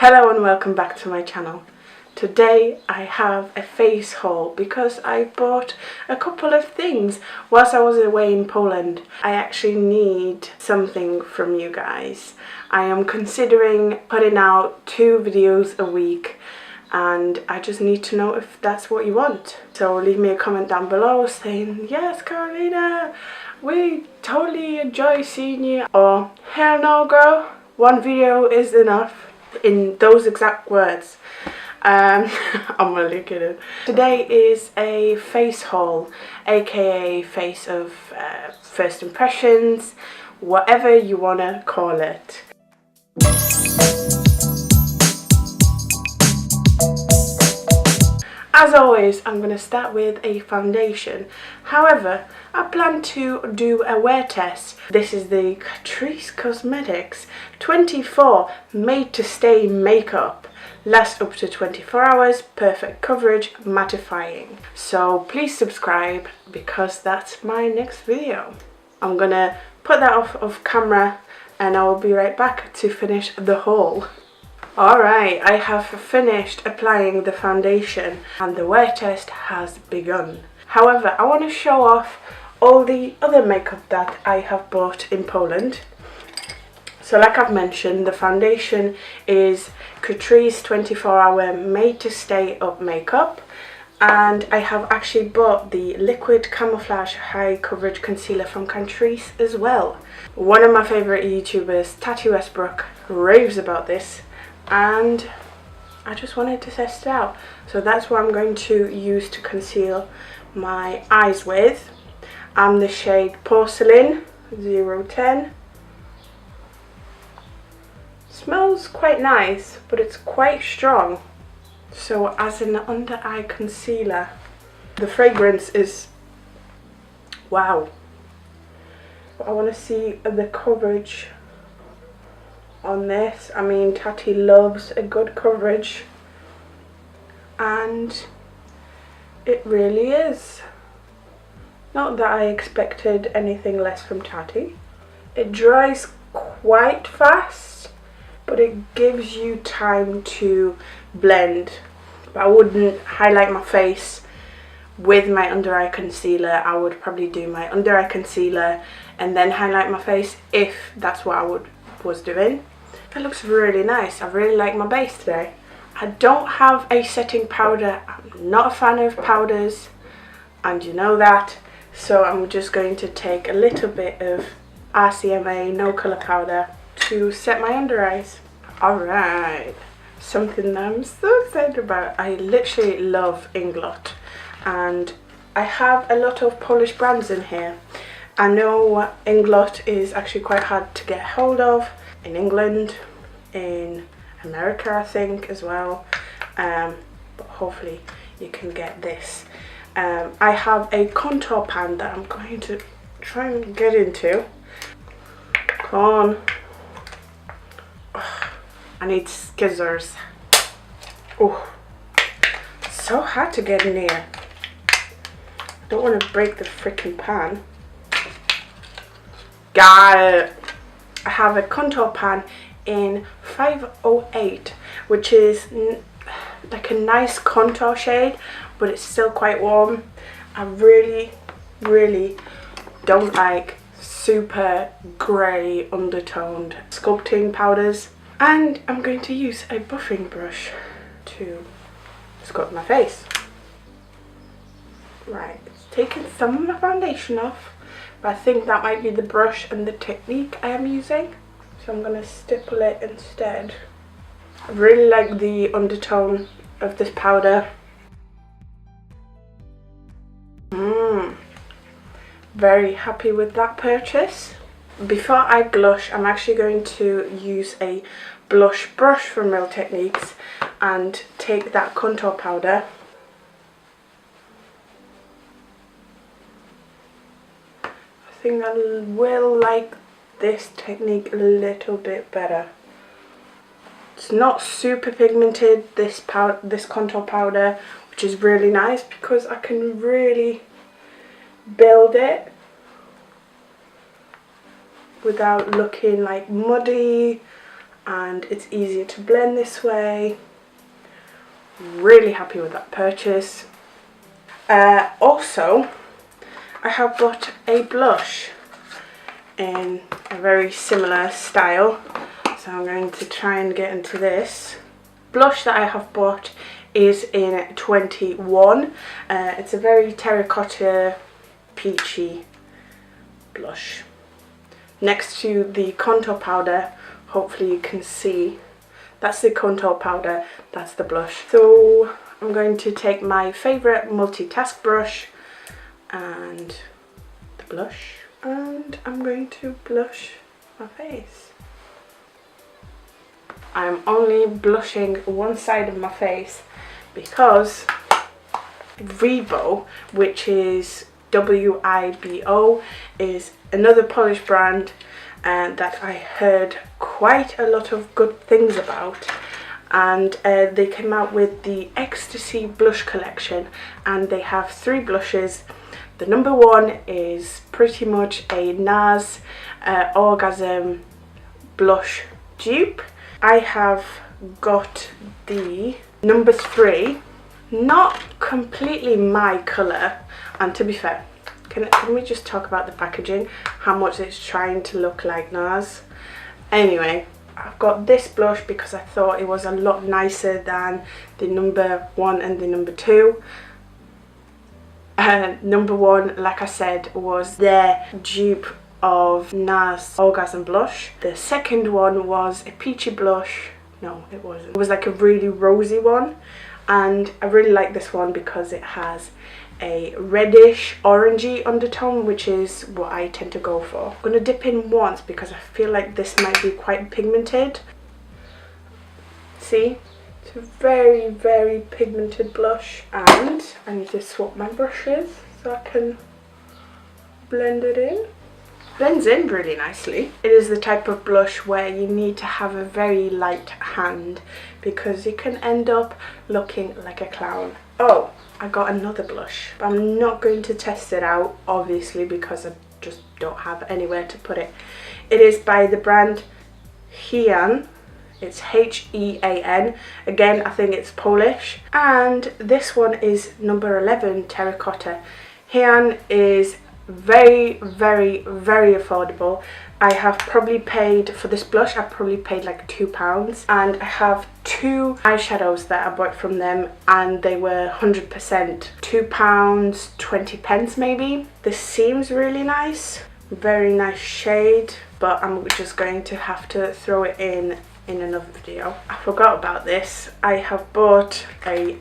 Hello and welcome back to my channel. Today I have a face haul because I bought a couple of things whilst I was away in Poland. I actually need something from you guys. I am considering putting out 2 videos a week and I just need to know if that's what you want. So leave me a comment down below saying, yes Carolina, we totally enjoy seeing you, or hell no girl, 1 video is enough. In those exact words. I'm really kidding. Today is a face haul, aka face of first impressions, whatever you want to call it. As always, I'm going to start with a foundation. However, I plan to do a wear test. This is the Catrice Cosmetics 24 Made to Stay Makeup. Lasts up to 24 hours, perfect coverage, mattifying. So please subscribe because that's my next video. I'm going to put that off camera and I will be right back to finish the haul. Alright, I have finished applying the foundation and the wear test has begun. However, I want to show off all the other makeup that I have bought in Poland. So like I've mentioned, the foundation is Catrice 24-hour Made to Stay Up makeup. And I have actually bought the Liquid Camouflage High Coverage Concealer from Catrice as well. One of my favourite YouTubers, Tati Westbrook, raves about this. And I just wanted to test it out. So that's what I'm going to use to conceal my eyes with. I'm the shade Porcelain 010. Smells quite nice, but it's quite strong. So as an under eye concealer, the fragrance is wow. I want to see the coverage on this. I mean, Tati loves a good coverage and it really is. Not that I expected anything less from Tati. It dries quite fast, but it gives you time to blend. But I wouldn't highlight my face with my under eye concealer. I would probably do my under eye concealer and then highlight my face if that's what I was doing. It looks really nice. I really like my base today. I don't have a setting powder. I'm not a fan of powders and you know that. So I'm just going to take a little bit of RCMA no colour powder to set my under eyes. Alright, something that I'm so excited about. I literally love Inglot and I have a lot of Polish brands in here. I know Inglot is actually quite hard to get hold of in England, in America I think as well, but hopefully you can get this. I have a contour pan that I'm going to try and get into. Come on. Oh, I need scissors. Oh, so hard to get in here. I don't want to break the freaking pan. Got it. I have a contour pan in 508, which is like a nice contour shade, but it's still quite warm. I really don't like super grey undertoned sculpting powders. And I'm going to use a buffing brush to sculpt my face. Right, it's taking some of my foundation off, but I think that might be the brush and the technique I am using. So I'm going to stipple it instead. I really like the undertone of this powder. Very happy with that purchase. Before I blush, I'm actually going to use a blush brush from Real Techniques and take that contour powder. I think I will like this technique a little bit better. It's not super pigmented, this contour powder, which is really nice because I can really build it without looking like muddy and it's easier to blend this way. Really happy with that purchase. Also, I have bought a blush in a very similar style, so I'm going to try and get into this. Blush that I have bought is in 21. It's a very terracotta peachy blush. Next to the contour powder, hopefully you can see, that's the contour powder, that's the blush. So I'm going to take my favourite multitask brush and the blush, and I'm going to blush my face. I'm only blushing one side of my face because Wibo, which is WIBO, is another Polish brand and that I heard quite a lot of good things about, and they came out with the Ecstasy blush collection, and they have 3 blushes. The number 1 is pretty much a NARS Orgasm blush dupe. I have got the number 3, not completely my colour, and to be fair, can we just talk about the packaging, how much it's trying to look like NARS. Anyway, I've got this blush because I thought it was a lot nicer than the number 1 and the number 2. Number 1, like I said, was their dupe of NARS Orgasm blush. The second one was a peachy blush. No, it wasn't. It was like a really rosy one, and I really like this one because it has a reddish orangey undertone, which is what I tend to go for. I'm going to dip in once because I feel like this might be quite pigmented. See? It's a very, very pigmented blush, and I need to swap my brushes so I can blend it in. Blends in really nicely. It is the type of blush where you need to have a very light hand because you can end up looking like a clown. Oh, I got another blush, but I'm not going to test it out, obviously, because I just don't have anywhere to put it. It is by the brand Hean. It's Hean. Again, I think it's Polish. And this one is number 11, Terracotta. Hean is very, very, very affordable. I have probably paid, for this blush, I've probably paid like £2. And I have 2 eyeshadows that I bought from them, and they were 100%. £2, 20 pence maybe. This seems really nice. Very nice shade, but I'm just going to have to throw it in another video. I forgot about this. I have bought a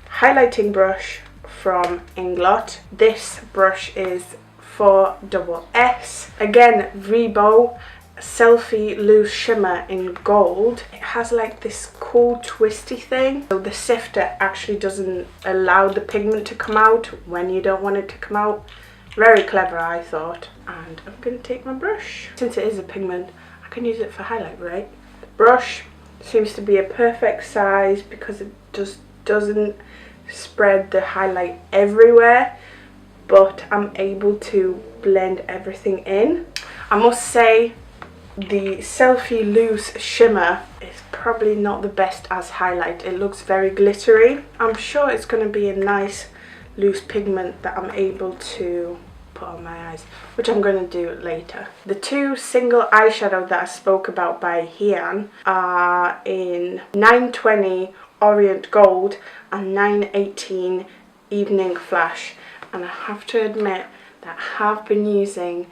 highlighting brush from Inglot. This brush is 4SS. Again, Wibo Selfie Loose Shimmer in gold. It has like this cool twisty thing, so the sifter actually doesn't allow the pigment to come out when you don't want it to come out. Very clever, I thought. And I'm going to take my brush. Since it is a pigment, I can use it for highlight, right? The brush seems to be a perfect size because it just doesn't spread the highlight everywhere, but I'm able to blend everything in. I must say the Selfie Loose Shimmer is probably not the best as highlight. It looks very glittery. I'm sure it's going to be a nice loose pigment that I'm able to put on my eyes, which I'm going to do later. The 2 single eyeshadow that I spoke about by Hean are in 920 Orient Gold and 918 Evening Flash, and I have to admit that I have been using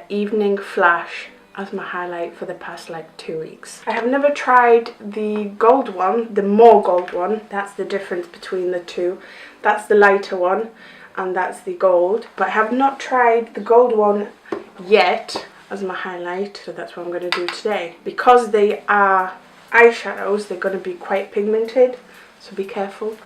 Evening Flash as my highlight for the past like 2 weeks. I have never tried the gold one, the more gold one. That's the difference between the 2. That's the lighter one and that's the gold, but I have not tried the gold one yet as my highlight, so that's what I'm going to do today. Because they are eyeshadows, they're going to be quite pigmented, so be careful.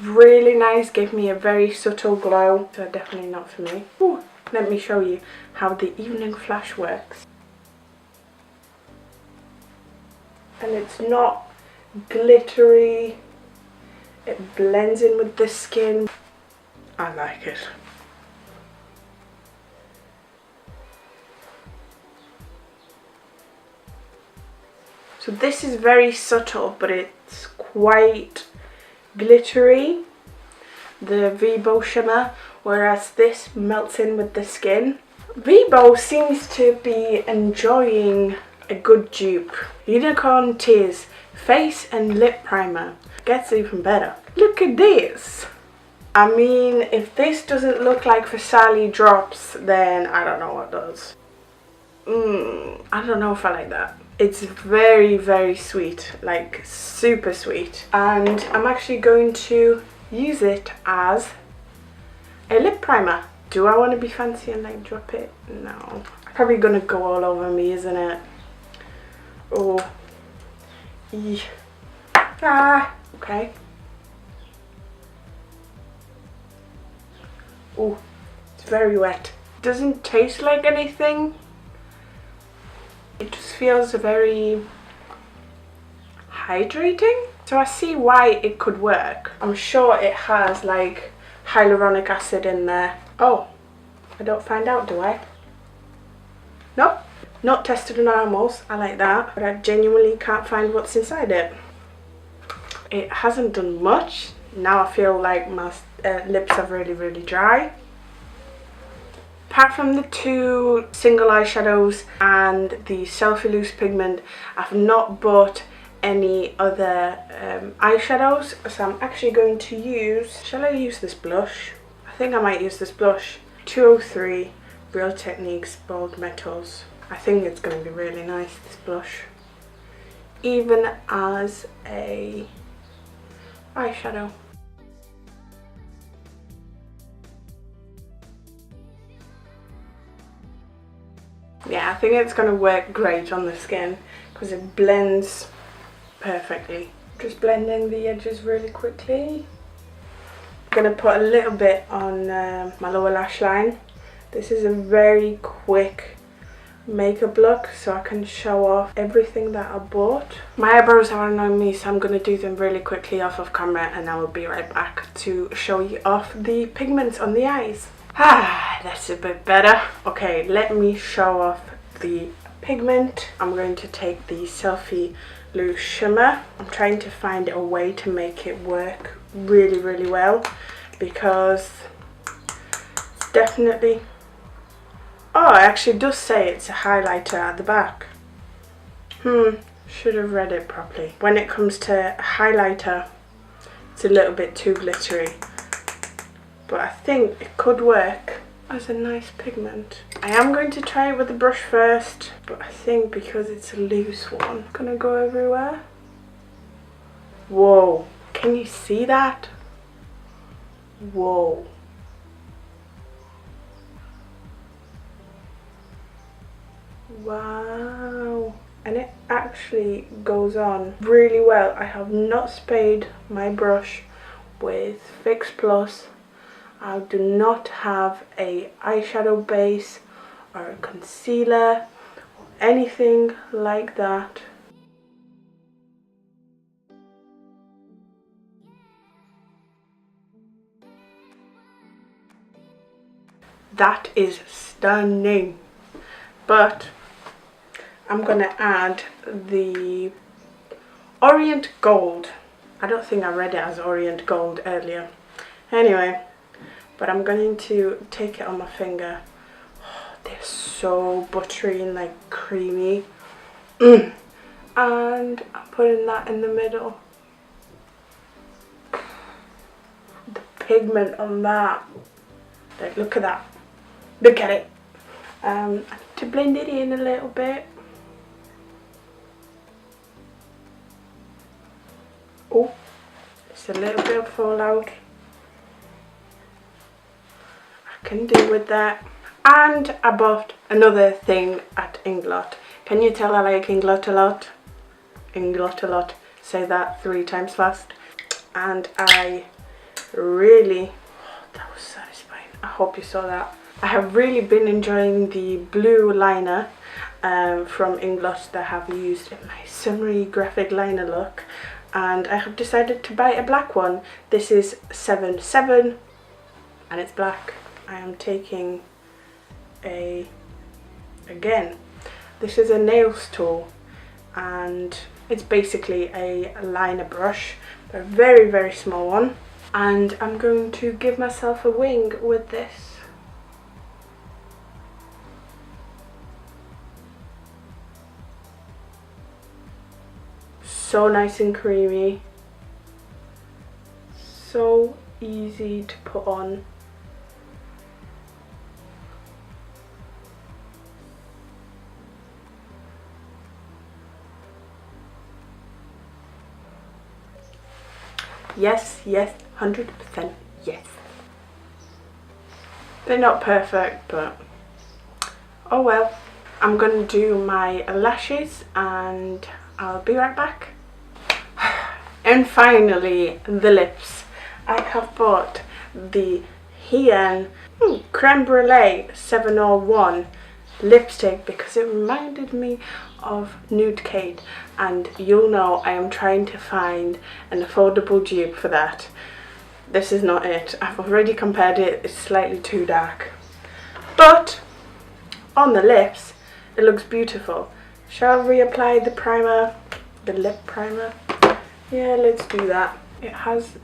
Really nice, gave me a very subtle glow, so definitely not for me. Ooh, let me show you how the Evening Flash works. And it's not glittery, it blends in with the skin. I like it. So this is very subtle, but it's quite glittery, the Vibo shimmer, whereas this melts in with the skin. Vibo seems to be enjoying a good dupe. Unicorn Tears Face and Lip Primer gets even better. Look at this. I mean, if this doesn't look like Funnily drops, then I don't know what does. I don't know if I like that. It's very, very sweet, like super sweet. And I'm actually going to use it as a lip primer. Do I want to be fancy and like drop it? No. Probably gonna go all over me, isn't it? Oh. Eee. Ah. Okay. Oh, it's very wet. Doesn't taste like anything. It just feels very hydrating. So I see why it could work. I'm sure it has like hyaluronic acid in there. Oh, I don't find out, do I? Nope. Not tested on animals. I like that. But I genuinely can't find what's inside it. It hasn't done much. Now I feel like my lips are really, really dry. Apart from the two single eyeshadows and the Selfie Loose pigment, I've not bought any other eyeshadows. So I'm actually going to use, shall I use this blush? I think I might use this blush. 203 Real Techniques Bold Metals. I think it's going to be really nice, this blush. Even as a eyeshadow. Yeah, I think it's going to work great on the skin because it blends perfectly. Just blending the edges really quickly. I'm going to put a little bit on my lower lash line. This is a very quick makeup look, so I can show off everything that I bought. My eyebrows are annoying me, so I'm going to do them really quickly off of camera, and I will be right back to show you off the pigments on the eyes. Ah, that's a bit better. Okay, let me show off the pigment. I'm going to take the Selfie Loose shimmer. I'm trying to find a way to make it work really, really well, because it's definitely... Oh, it actually does say it's a highlighter at the back. Should have read it properly. When it comes to highlighter, it's a little bit too glittery. But I think it could work as a nice pigment. I am going to try it with the brush first, but I think because it's a loose one, it's gonna go everywhere. Whoa, can you see that? Whoa. Wow. And it actually goes on really well. I have not sprayed my brush with Fix Plus. I do not have a eyeshadow base or a concealer or anything like that. That is stunning. But I'm gonna add the Orient Gold. I don't think I read it as Orient Gold earlier. Anyway, but I'm going to take it on my finger. Oh, they're so buttery and like creamy. And I'm putting that in the middle. The pigment on that. Like, look at that. Look at it. To blend it in a little bit. Oh, it's a little bit of fallout. I can do with that. And I bought another thing at Inglot. Can you tell I like Inglot a lot? Inglot a lot. Say that 3 times fast. And I really, oh, that was satisfying. I hope you saw that. I have really been enjoying the blue liner from Inglot that I have used in my summery graphic liner look, and I have decided to buy a black one. This is 7/7 and it's black. I am taking again, this is a nails tool, and It's basically a liner brush, but a very, very small one. And I'm going to give myself a wing with this. So nice and creamy. So easy to put on. Yes, yes, 100% yes. They're not perfect, but oh well. I'm gonna do my lashes and I'll be right back. And finally, the lips. I have bought the Hien Creme Brulee 701 lipstick because it reminded me of Nude Kate, and you'll know I am trying to find an affordable dupe for that. This is not it. I've already compared it. It's slightly too dark, but on the lips it looks beautiful. Shall I reapply the primer, the lip primer? Yeah, let's do that. It has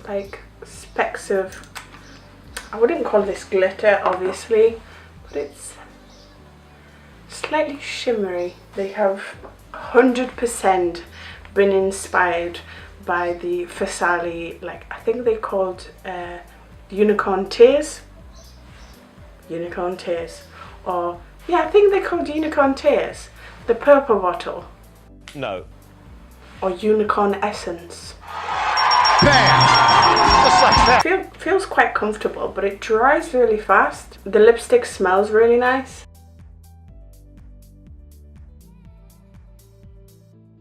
like specks of, I wouldn't call this glitter obviously, but it's slightly shimmery. They have 100% been inspired by the Funnily, like I think they're called Unicorn Tears. Unicorn Tears. Or yeah, I think they're called Unicorn Tears. The purple bottle. No. Or Unicorn Essence. Bam! Just like that. Feels quite comfortable, but it dries really fast. The lipstick smells really nice,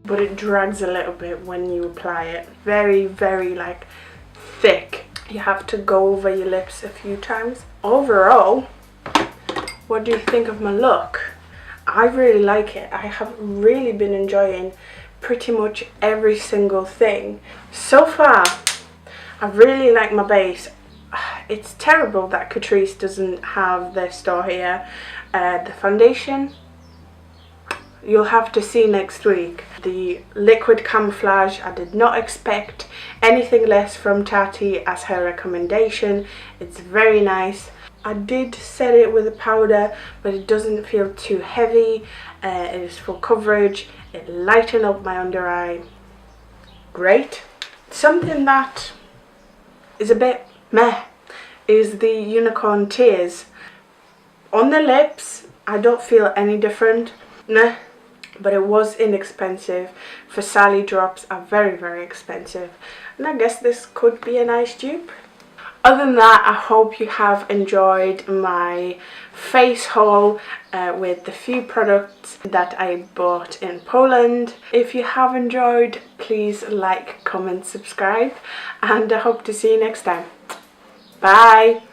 but it drags a little bit when you apply it. Very, very like thick. You have to go over your lips a few times. Overall, what do you think of my look? I really like it. I have really been enjoying pretty much every single thing. So far, I really like my base. It's terrible that Catrice doesn't have their store here. The foundation, you'll have to see next week. The liquid camouflage, I did not expect anything less from Tati as her recommendation. It's very nice. I did set it with a powder, but it doesn't feel too heavy. It is full coverage. It lightened up my under eye. Great. Something that is a bit meh is the Unicorn Tears. On the lips, I don't feel any different. Nah. But it was inexpensive. Funnily drops are very, very expensive. And I guess this could be a nice dupe. Other than that, I hope you have enjoyed my face haul with the few products that I bought in Poland. If you have enjoyed, please like, comment, subscribe, and I hope to see you next time. Bye!